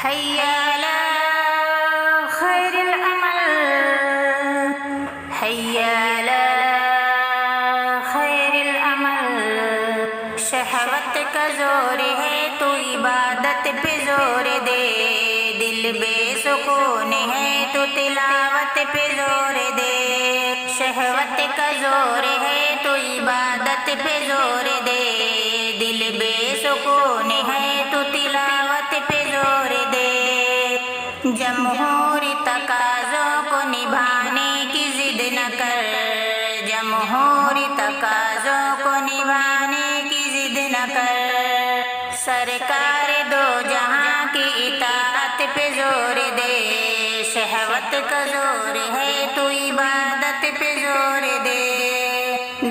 حیا علی خیر العمل، حیا علی خیر العمل۔ شہوت کا زور ہے تو عبادت پہ زور دے، دل بے سکون ہے تو تلاوت پہ زور دے۔ شہوت کا زور ہے تو عبادت پہ زور دے، دل بے سکون ہے تو تلاوت پہ زور دے۔ جمہوری تقاضوں کو نبھانے کی ضد نہ کر، جمہوری تقاضوں کو نبھانے کی ضد نہ کر۔ سرکار دو جہاں کی اطاعت پہ زور دے، شہوت کا زور ہے تو عبادت پہ زور دے۔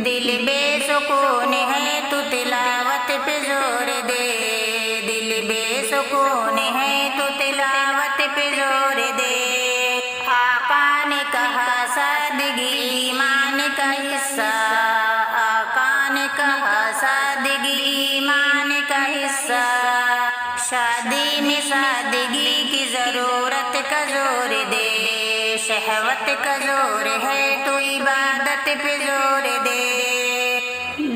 دل بے سکون ہے تو تلاوت پہ زور دے، دل بے سکون ہے تو تلاوت پہ زور دے۔ آقا نے کہا سادگی ایمان کا حصہ، آقا نے کہا سادگی ایمان کا حصہ۔ شادی میں سادگی کی ضرورت کا زور دے، شہوت کا زور ہے تو عبادت پہ زور دے۔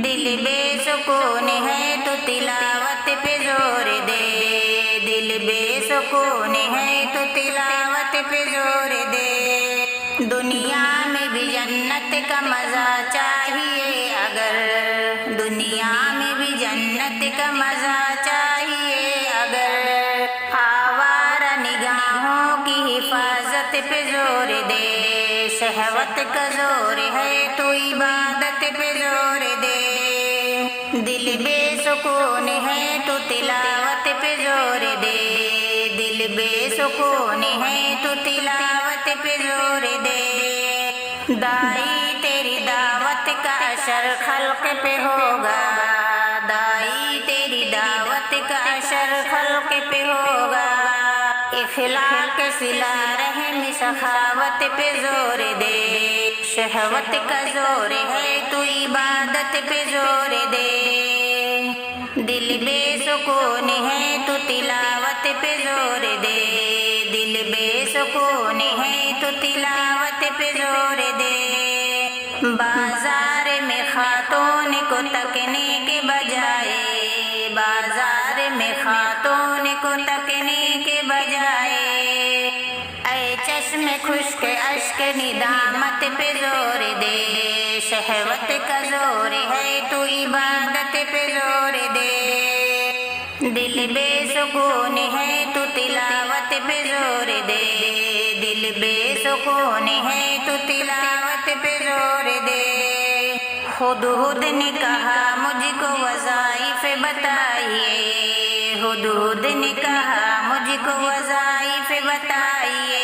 دل بے سکون ہے تو تلاوت پہ زور دے، دل بے سکون ہے تو تلاوت پہ زور دے۔ دنیا میں بھی جنت کا مزہ چاہیے اگر، دنیا میں بھی جنت کا مزہ چاہیے اگر، آوارہ نگاہوں کی حفاظت پہ زور دے۔ شہوت کا زور ہے تو عبادت پہ زور دے، دل بے سکون ہے تو تلاوت پہ زور دے، دل بے سکون ہے تو تلاوت پہ زور دے۔ دائی تیری دعوت کا اثر خلق پہ ہوگا، دائی تیری دعوت کا اثر خلق پہ ہوگا۔ اخلاق صلہ رحم سخاوت پہ زور دے، شہوت کا زور ہے تو عبادت پہ زور دے۔ دل بے سکون ہے تو تلاوت پہ زور دے، دل بے سکون ہے تو تلاوت پہ زور دے۔ بازار میں خاتون کو تکنے کے بجائے، بازار میں خاتون کو تکنے کے بجائے، اے چشم خشک اشک ندامت پہ زور دے۔ شہوت کا زور ہے تو عبادت پہ زور دے، دل بے سکون ہے تو تلاوت پہ زور دے، دل بے سکون ہے تو تلاوت پہ زور دے۔ ہدہد نے کہا مجھ کو وظائف بتائیے، ہدہد نے کہا مجھ کو وظائف بتائیے۔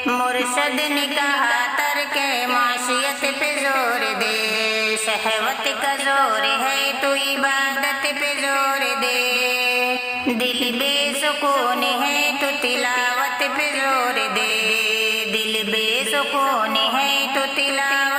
مرشد نے کہا ترک معصیت پہ زور دے، شہوت کا زور ہے تو عبادت پہ زور دے۔ دل بے سکون ہے تو تلاوت پہ زور دے، دل بے سکون ہے تو تلاوت